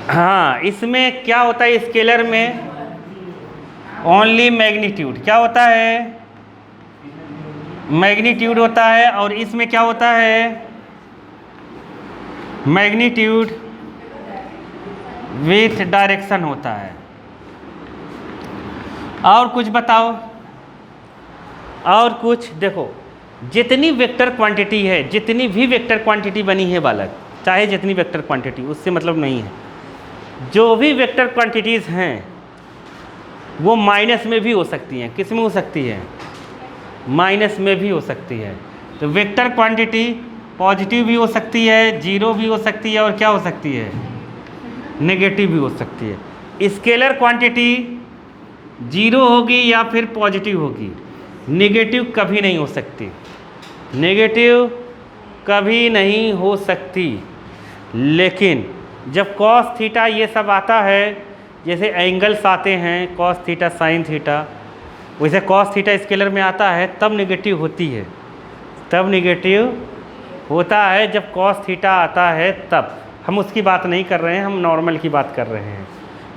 हाँ, इसमें क्या होता है स्केलर में? Only magnitude. क्या होता है? मैग्नीट्यूड होता है। और इसमें क्या होता है? मैग्नीट्यूड विथ डायरेक्शन होता है। और कुछ बताओ, और कुछ देखो। जितनी वेक्टर क्वांटिटी है, जितनी भी वेक्टर क्वांटिटी बनी है बालक, चाहे जितनी वेक्टर क्वांटिटी, उससे मतलब नहीं है। जो भी वेक्टर क्वांटिटीज़ हैं वो माइनस में भी हो सकती हैं। किस में हो सकती है? माइनस में भी हो सकती है। तो वेक्टर क्वांटिटी पॉजिटिव भी हो सकती है, जीरो भी हो सकती है, और क्या हो सकती है? नेगेटिव भी हो सकती है। स्केलर क्वांटिटी जीरो होगी या फिर पॉजिटिव होगी, नेगेटिव कभी नहीं हो सकती। नेगेटिव कभी नहीं हो सकती। लेकिन जब कॉस थीटा ये सब आता है, जैसे एंगल्स आते हैं कॉस थीटा साइन थीटा, वैसे कॉस थीटा स्केलर में आता है, तब नेगेटिव होती है। तब नेगेटिव होता है जब कॉस थीटा आता है तब। हम उसकी बात नहीं कर रहे हैं, हम नॉर्मल की बात कर रहे हैं।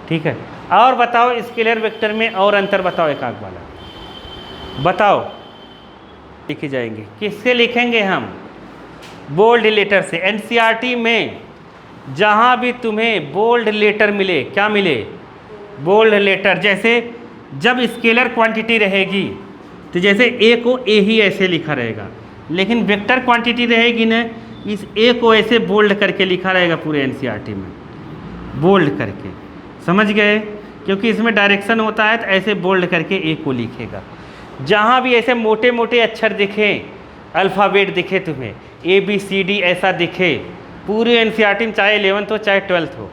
ठीक है। और बताओ स्केलर वेक्टर में और अंतर बताओ, एक आंख वाला बताओ। लिखी जाएंगे, किससे लिखेंगे हम? बोल्ड लेटर से। एनसीईआरटी में जहाँ भी तुम्हें बोल्ड लेटर मिले, क्या मिले? Bold letter. जैसे जब स्केलर क्वांटिटी रहेगी तो जैसे ए को ए ही ऐसे लिखा रहेगा, लेकिन वेक्टर क्वांटिटी रहेगी ना, इस ए को ऐसे बोल्ड करके लिखा रहेगा पूरे एनसीईआरटी में, बोल्ड करके। समझ गए? क्योंकि इसमें डायरेक्शन होता है, तो ऐसे बोल्ड करके ए को लिखेगा। जहाँ भी ऐसे मोटे मोटे अक्षर दिखे, अल्फ़ाबेट दिखे तुम्हें, ABCD ऐसा दिखे पूरे एनसीईआरटी में, चाहे 11th हो चाहे 12th हो,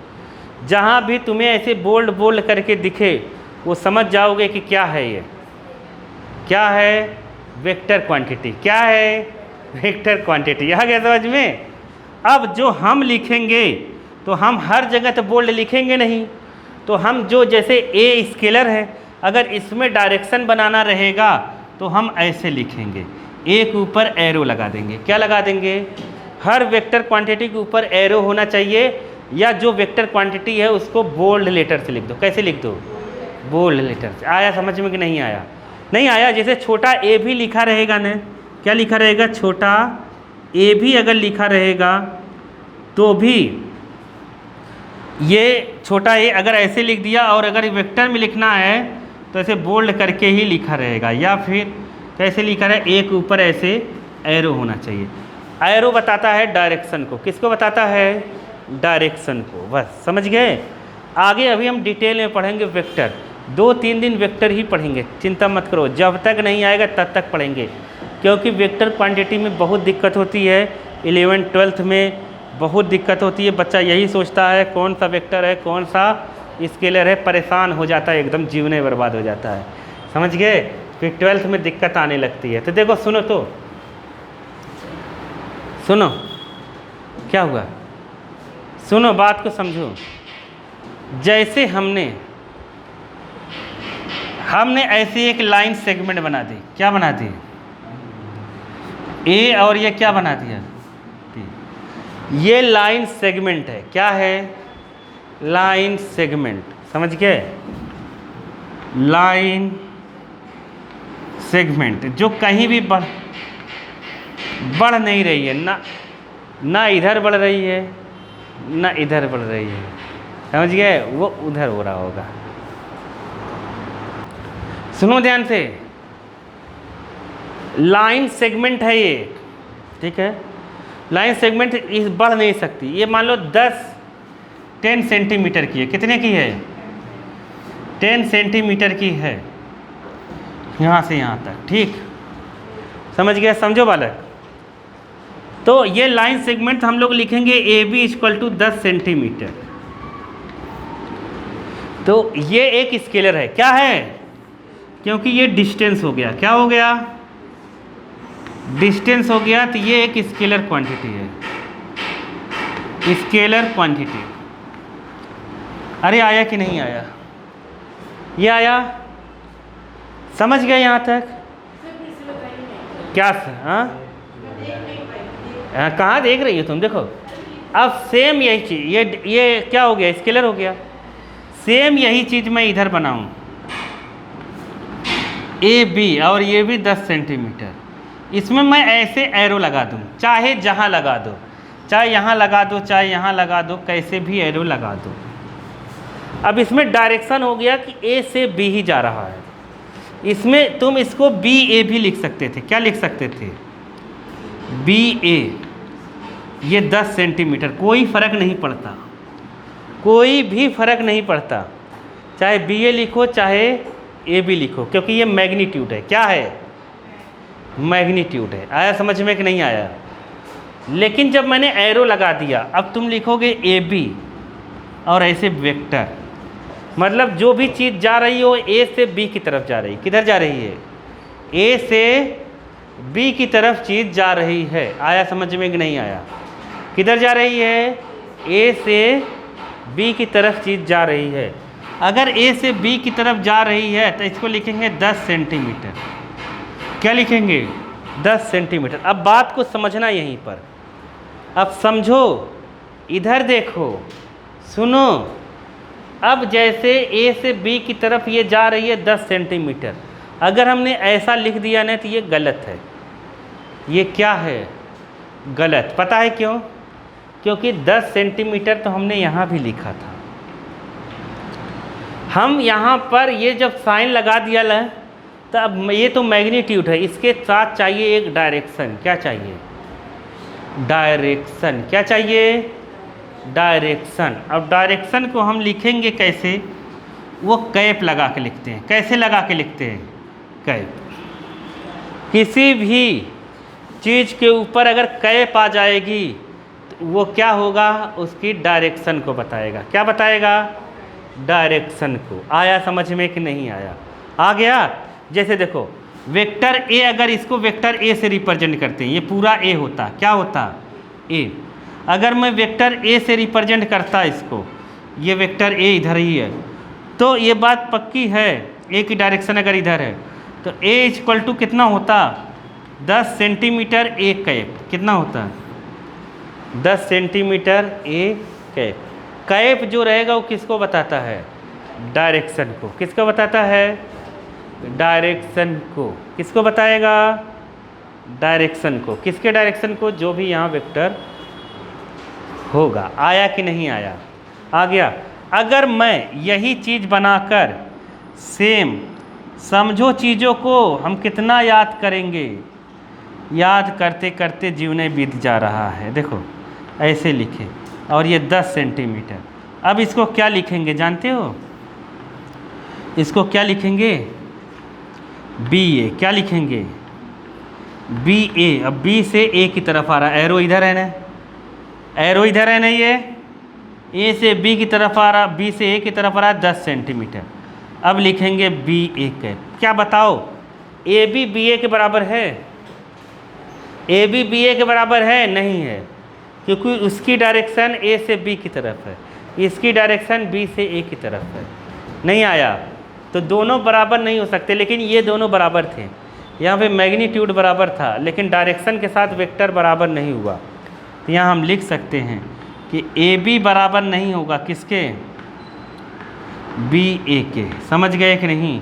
जहाँ भी तुम्हें ऐसे बोल्ड बोल्ड करके दिखे, वो समझ जाओगे कि क्या है ये, क्या है? Vector quantity. क्या है? Vector quantity. आ गया समझ में? अब जो हम लिखेंगे तो हम हर जगह तो बोल्ड लिखेंगे नहीं, तो हम जो जैसे ए स्केलर है, अगर इसमें डायरेक्शन बनाना रहेगा तो हम ऐसे लिखेंगे, ए के ऊपर एरो लगा देंगे। क्या लगा देंगे? हर वेक्टर क्वांटिटी के ऊपर एरो होना चाहिए, या जो वेक्टर क्वांटिटी है उसको बोल्ड लेटर से लिख दो। कैसे लिख दो? बोल्ड लेटर से। आया समझ में कि नहीं आया? नहीं आया? जैसे छोटा ए भी लिखा रहेगा ना, क्या लिखा रहेगा? छोटा ए भी अगर लिखा रहेगा तो भी ये छोटा ए अगर ऐसे लिख दिया, और अगर वेक्टर में लिखना है तो ऐसे बोल्ड करके ही लिखा रहेगा, या फिर कैसे लिखा है? ए के ऊपर ऐसे एरो होना चाहिए। एरो बताता है डायरेक्शन को। किसको बताता है? डायरेक्शन को। बस समझ गए? आगे अभी हम डिटेल में पढ़ेंगे वेक्टर। 2-3 दिन वेक्टर ही पढ़ेंगे, चिंता मत करो। जब तक नहीं आएगा तब तक पढ़ेंगे, क्योंकि वेक्टर क्वांटिटी में बहुत दिक्कत होती है। 11th 12th में बहुत दिक्कत होती है। बच्चा यही सोचता है कौन सा वेक्टर है, कौन सा स्केलर है, परेशान हो जाता है, एकदम जीवन ही बर्बाद हो जाता है। समझ गए? फिर 12th में दिक्कत आने लगती है। तो देखो, सुनो तो, सुनो क्या हुआ, सुनो बात को समझो। जैसे हमने ऐसी एक लाइन सेगमेंट बना दी। क्या बना दी? ए, और ये क्या बना दिया? ये लाइन सेगमेंट है। क्या है? Line segment. समझ गए? लाइन सेगमेंट जो कहीं भी बढ़ नहीं रही है, ना इधर बढ़ रही है ना इधर बढ़ रही है। समझ गए? वो उधर हो रहा होगा। सुनो ध्यान से, लाइन सेगमेंट है ये, ठीक है? लाइन सेगमेंट इस बढ़ नहीं सकती। ये मान लो 10 सेंटीमीटर की है। कितने की है? 10 सेंटीमीटर की है, यहाँ से यहाँ तक। ठीक, समझ गया? समझो बालक। तो ये लाइन सेगमेंट हम लोग लिखेंगे AB = 10 सेंटीमीटर। तो ये एक स्केलर है। क्या है? क्योंकि ये डिस्टेंस हो गया। क्या हो गया? डिस्टेंस हो गया। तो ये एक स्केलर क्वांटिटी है, स्केलर क्वांटिटी। अरे आया कि नहीं आया? ये आया? समझ गए यहाँ तक? क्या? हाँ, कहाँ देख रही हो तुम? देखो अब सेम यही चीज़, ये क्या हो गया, स्केलर हो गया। सेम यही चीज़ मैं इधर बनाऊं, ए बी, और ये भी 10 सेंटीमीटर, इसमें मैं ऐसे एरो लगा दूं, चाहे जहां लगा दो, चाहे यहाँ लगा दो, चाहे यहाँ लगा दो, कैसे भी एरो लगा दो। अब इसमें डायरेक्शन हो गया कि ए से बी ही जा रहा है। इसमें तुम इसको बी ए भी लिख सकते थे। क्या लिख सकते थे, बी ए, ये 10 सेंटीमीटर, कोई फ़र्क नहीं पड़ता, कोई भी फ़र्क नहीं पड़ता, चाहे बी ए लिखो चाहे ए बी लिखो, क्योंकि ये मैग्नीट्यूड है। क्या है, मैग्नीट्यूड है। आया समझ में कि नहीं आया। लेकिन जब मैंने एरो लगा दिया, अब तुम लिखोगे ए बी और ऐसे वेक्टर, मतलब जो भी चीज़ जा रही हो ए से बी की तरफ जा रही, किधर जा रही है, ए से बी की तरफ चीज़ जा रही है। आया समझ में कि नहीं आया, किधर जा रही है, ए से बी की तरफ चीज़ जा रही है। अगर ए से बी की तरफ जा रही है तो इसको लिखेंगे 10 सेंटीमीटर। क्या लिखेंगे, 10 सेंटीमीटर। अब बात को समझना यहीं पर, अब समझो, इधर देखो, सुनो। अब जैसे ए से बी की तरफ ये जा रही है 10 सेंटीमीटर, अगर हमने ऐसा लिख दिया ना तो ये गलत है। ये क्या है, गलत। पता है क्यों, क्योंकि 10 सेंटीमीटर तो हमने यहाँ भी लिखा था। हम यहाँ पर ये जब साइन लगा दिया ना, तो अब ये तो मैग्नीट्यूड है, इसके साथ चाहिए एक डायरेक्शन। क्या चाहिए, डायरेक्शन। क्या चाहिए, डायरेक्शन। अब डायरेक्शन को हम लिखेंगे कैसे, वो कैप लगा के लिखते हैं। कैसे लगा के लिखते हैं, कैप। किसी भी चीज़ के ऊपर अगर कैप आ जाएगी तो वो क्या होगा, उसकी डायरेक्शन को बताएगा। क्या बताएगा, डायरेक्शन को। आया समझ में कि नहीं आया, आ गया। जैसे देखो, वेक्टर ए, अगर इसको वेक्टर ए से रिप्रेजेंट करते हैं, ये पूरा ए होता, क्या होता, ए। अगर मैं वेक्टर ए से रिप्रेजेंट करता इसको, ये वेक्टर ए इधर ही है, तो ये बात पक्की है, ए की डायरेक्शन अगर इधर है तो ए इक्वल टू कितना होता, 10 सेंटीमीटर ए कैप। कितना होता, 10 सेंटीमीटर ए कैप। कैप जो रहेगा वो किसको बताता है, डायरेक्शन को। किसको बताता है, डायरेक्शन को। किसको बताएगा, डायरेक्शन को। किसके डायरेक्शन को, जो भी यहाँ वेक्टर होगा। आया कि नहीं आया, आ गया। अगर मैं यही चीज़ बनाकर सेम, समझो चीज़ों को हम कितना याद करेंगे, याद करते करते जीवने बीत जा रहा है। देखो ऐसे लिखे, और ये 10 सेंटीमीटर। अब इसको क्या लिखेंगे जानते हो, इसको क्या लिखेंगे, बी ए। क्या लिखेंगे, बी ए। अब बी से ए की तरफ आ रहा है, एरो इधर है ना, एरो इधर है ना, ये ए से बी की तरफ आ रहा, बी से ए की तरफ आ रहा है 10 सेंटीमीटर। अब लिखेंगे बी ए कैप। क्या बताओ, ए बी ए के बराबर है, ए बी ए के बराबर है, नहीं है, क्योंकि उसकी डायरेक्शन ए से बी की तरफ है, इसकी डायरेक्शन बी से ए की तरफ है। नहीं आया, तो दोनों बराबर नहीं हो सकते, लेकिन ये दोनों बराबर थे। यहाँ पे मैग्नीट्यूड बराबर था, लेकिन डायरेक्शन के साथ वेक्टर बराबर नहीं हुआ। तो यहाँ हम लिख सकते हैं कि ए बी बराबर नहीं होगा किसके, बी ए के। समझ गए कि नहीं।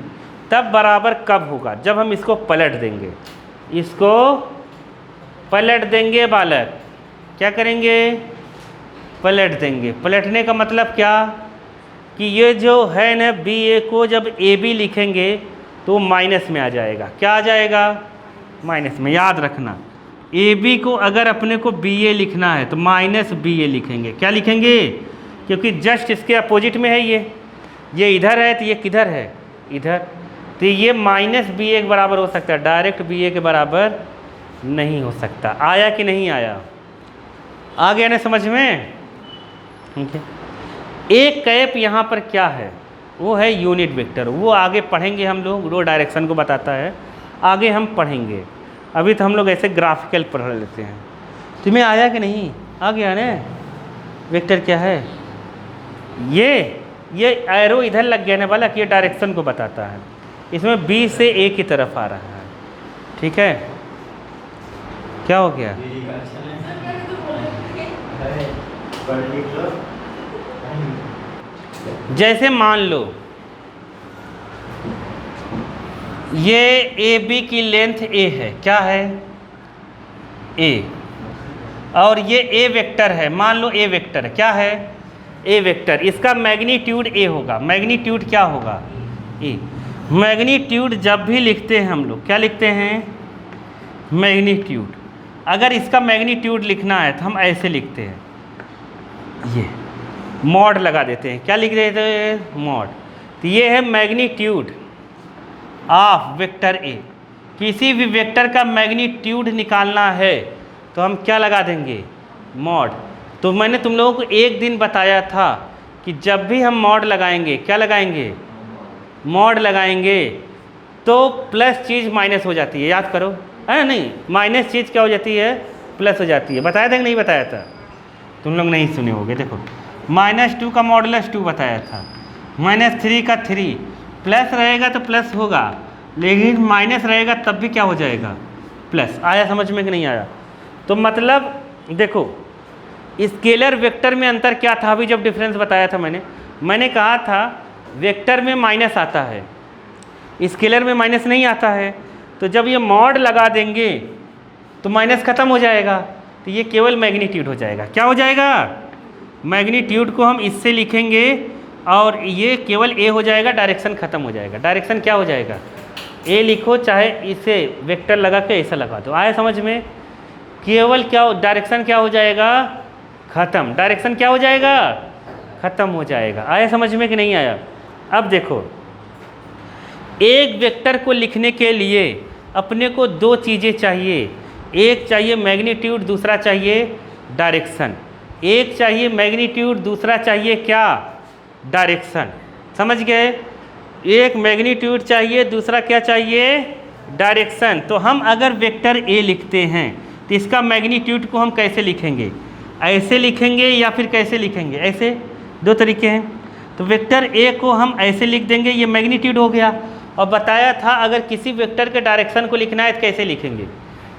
तब बराबर कब होगा, जब हम इसको पलट देंगे, इसको पलट देंगे बालक। क्या करेंगे, पलट देंगे। पलटने का मतलब क्या, कि ये जो है ना बी ए को जब ए बी लिखेंगे तो माइनस में आ जाएगा। क्या आ जाएगा, माइनस में। याद रखना, ए बी को अगर अपने को बी ए लिखना है तो माइनस बी ए लिखेंगे। क्या लिखेंगे, क्योंकि जस्ट इसके अपोजिट में है ये इधर है, तो ये किधर है, इधर। तो ये माइनस बी ए के बराबर हो सकता है, डायरेक्ट बी ए के बराबर नहीं हो सकता। आया कि नहीं आया, आ गया ना समझ में। ठीक है, एक कैप यहाँ पर क्या है, वो है यूनिट वेक्टर। वो आगे पढ़ेंगे हम लोग, वो डायरेक्शन को बताता है, आगे हम पढ़ेंगे। अभी तो हम लोग ऐसे ग्राफिकल पढ़ लेते हैं। तुम्हें आया कि नहीं, आ गया ना। वेक्टर क्या है, ये एरो इधर लग गया ना बालक, ये डायरेक्शन को बताता है। इसमें बी से ए की तरफ आ रहा है, ठीक है। क्या हो गया, जैसे मान लो ये ए बी की लेंथ ए है, क्या है ए, और ये ए वेक्टर है, मान लो ए वेक्टर है, क्या है ए वेक्टर, इसका मैग्नीट्यूड ए होगा। मैग्नीट्यूड क्या होगा ए। मैग्नीट्यूड जब भी लिखते हैं हम लोग क्या लिखते हैं मैग्नीट्यूड। अगर इसका मैग्नीट्यूड लिखना है तो हम ऐसे लिखते हैं, ये मॉड लगा देते हैं, क्या लिख देते हैं मॉड। तो ये है मैग्नीट्यूड ऑफ वेक्टर ए। किसी भी वेक्टर का मैग्नीट्यूड निकालना है तो हम क्या लगा देंगे मॉड। तो मैंने तुम लोगों को एक दिन बताया था कि जब भी हम मॉड लगाएंगे क्या लगाएंगे मॉड लगाएंगे तो प्लस चीज़ माइनस हो जाती है, याद करो है नहीं, माइनस चीज़ क्या हो जाती है प्लस हो जाती है। बताया था कि नहीं बताया था, तुम लोग नहीं सुने होगे। देखो -2 का मॉडुलस 2 बताया था, -3 का 3, प्लस रहेगा तो प्लस होगा, लेकिन माइनस रहेगा तब भी क्या हो जाएगा प्लस। आया समझ में कि नहीं आया। तो मतलब देखो स्केलर वेक्टर में अंतर क्या था, अभी जब डिफरेंस बताया था मैंने कहा था वेक्टर में माइनस आता है, स्केलर में माइनस नहीं आता है। तो जब ये मॉड लगा देंगे तो माइनस ख़त्म हो जाएगा, तो ये केवल मैग्नीट्यूड हो जाएगा। क्या हो जाएगा मैग्नीट्यूड को हम इससे लिखेंगे और ये केवल ए हो जाएगा, डायरेक्शन ख़त्म हो जाएगा। डायरेक्शन क्या हो जाएगा ए लिखो, चाहे इसे वेक्टर लगा के ऐसा लगा दो। आया समझ में, केवल क्या डायरेक्शन क्या हो जाएगा ख़त्म, डायरेक्शन क्या हो जाएगा ख़त्म हो जाएगा। आया समझ में कि नहीं आया। अब देखो एक वेक्टर को लिखने के लिए अपने को दो चीज़ें चाहिए, एक चाहिए मैग्नीट्यूड, दूसरा चाहिए डायरेक्शन। एक चाहिए मैग्नीट्यूड, दूसरा चाहिए क्या डायरेक्शन। समझ गए, एक मैग्नीट्यूड चाहिए, दूसरा क्या चाहिए डायरेक्शन। तो हम अगर वेक्टर ए लिखते हैं तो इसका मैग्नीट्यूड को हम कैसे लिखेंगे, ऐसे लिखेंगे या फिर कैसे लिखेंगे, ऐसे दो तरीके हैं। तो वेक्टर ए को हम ऐसे लिख देंगे, ये मैग्नीट्यूड हो गया। और बताया था अगर किसी वेक्टर के डायरेक्शन को लिखना है तो कैसे लिखेंगे,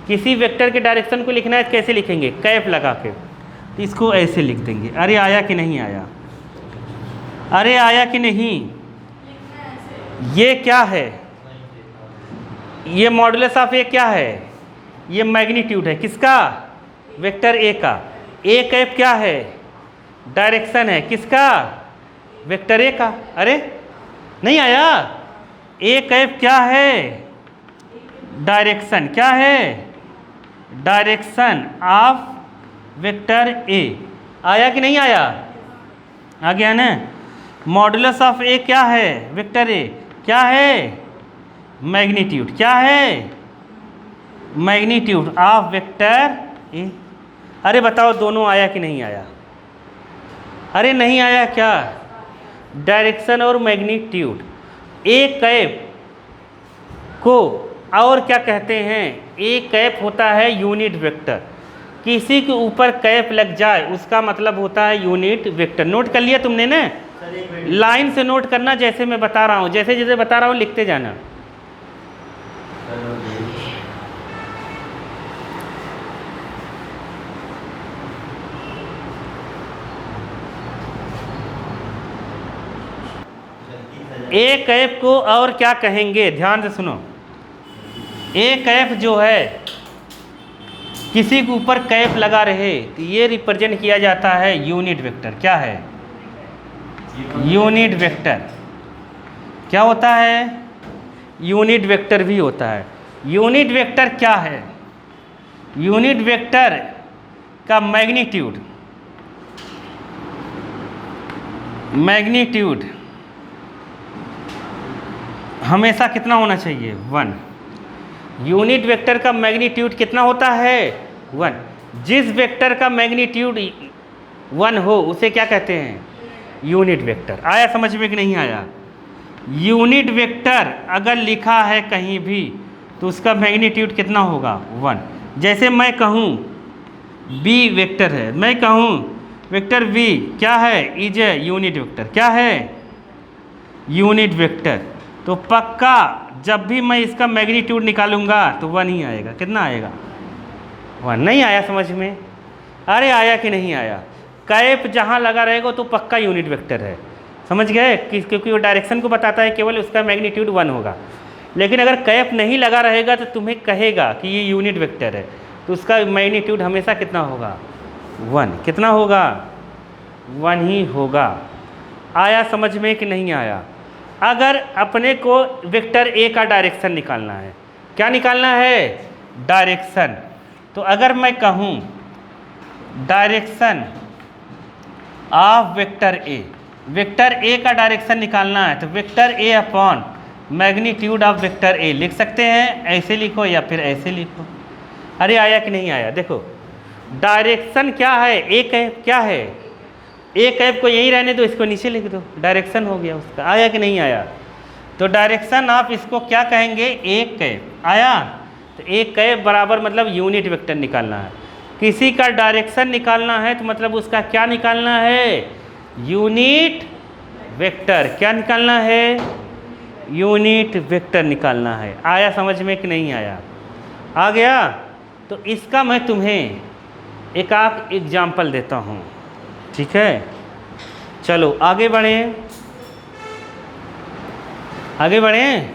किसी वेक्टर के डायरेक्शन को लिखना है तो कैसे लिखेंगे कैप लगा के, तो इसको ऐसे लिख देंगे। अरे आया कि नहीं आया, अरे आया कि नहीं। ये क्या है, ये मॉडुलस ऑफ ए क्या है, ये मैग्नीट्यूड है किसका वेक्टर ए का। ए कैप क्या है डायरेक्शन है किसका वेक्टर ए का। अरे नहीं आया, ए कैप क्या है डायरेक्शन, क्या है डायरेक्शन ऑफ वेक्टर ए। आया कि नहीं आया, आ गया ना। मॉडुलस ऑफ ए क्या है वेक्टर ए, क्या है मैग्नीट्यूड, क्या है मैग्नीट्यूड ऑफ वेक्टर ए। अरे बताओ दोनों आया कि नहीं आया, अरे नहीं आया क्या, डायरेक्शन और मैग्नीट्यूड। ए कैप को और क्या कहते हैं, ए कैप होता है यूनिट वेक्टर। किसी के ऊपर कैप लग जाए उसका मतलब होता है यूनिट वेक्टर। नोट कर लिया तुमने ना, लाइन से नोट करना जैसे मैं बता रहा हूँ, जैसे जैसे बता रहा हूँ लिखते जाना। ए कैप को और क्या कहेंगे, ध्यान से सुनो। ए कैप जो है किसी के ऊपर कैप लगा रहे तो ये रिप्रेजेंट किया जाता है यूनिट वेक्टर। क्या है यूनिट वेक्टर, क्या होता है यूनिट वेक्टर भी होता है। यूनिट वेक्टर क्या है, यूनिट वेक्टर का मैग्नीट्यूड, मैग्नीट्यूड हमेशा कितना होना चाहिए 1। यूनिट वेक्टर का मैग्नीट्यूड कितना होता है 1। जिस वेक्टर का मैग्नीट्यूड 1 हो उसे क्या कहते हैं यूनिट वेक्टर। आया समझ में कि नहीं आया। यूनिट वेक्टर अगर लिखा है कहीं भी तो उसका मैग्नीट्यूड कितना होगा 1। जैसे मैं कहूँ बी वेक्टर है, मैं कहूँ वेक्टर बी क्या है इज ए यूनिट वेक्टर, क्या है यूनिट वेक्टर। तो पक्का जब भी मैं इसका मैग्नीट्यूड निकालूंगा तो 1 ही आएगा। कितना आएगा 1। नहीं आया समझ में, अरे आया कि नहीं आया। कैप जहाँ लगा रहेगा तो पक्का यूनिट वेक्टर है, समझ गए? क्योंकि वो डायरेक्शन को बताता है, केवल उसका मैग्नीट्यूड 1 होगा। लेकिन अगर कैप नहीं लगा रहेगा तो तुम्हें कहेगा कि ये यूनिट वेक्टर है, तो उसका मैग्नीट्यूड हमेशा कितना होगा? 1। कितना होगा? 1 ही होगा। आया समझ में कि नहीं आया? अगर अपने को वेक्टर ए का डायरेक्शन निकालना है, क्या निकालना है? डायरेक्शन। तो अगर मैं कहूँ डायरेक्शन ऑफ वेक्टर ए का डायरेक्शन निकालना है, तो vector A upon magnitude of vector A लिख सकते हैं। ऐसे लिखो या फिर ऐसे लिखो। अरे आया कि नहीं आया? देखो डायरेक्शन क्या है? ए कैप क्या है? ए कैप को यहीं रहने दो, इसको नीचे लिख दो, डायरेक्शन हो गया उसका। आया कि नहीं आया? तो डायरेक्शन आप इसको क्या कहेंगे? A cap. आया? तो ए कैप बराबर मतलब यूनिट वेक्टर निकालना है। किसी का डायरेक्शन निकालना है तो मतलब उसका क्या निकालना है? Unit vector. क्या निकालना है? यूनिट वेक्टर निकालना है। आया समझ में कि नहीं आया? आ गया? तो इसका मैं तुम्हें एक आप एग्जाम्पल देता हूँ, ठीक है? चलो आगे बढ़ें, आगे बढ़ें।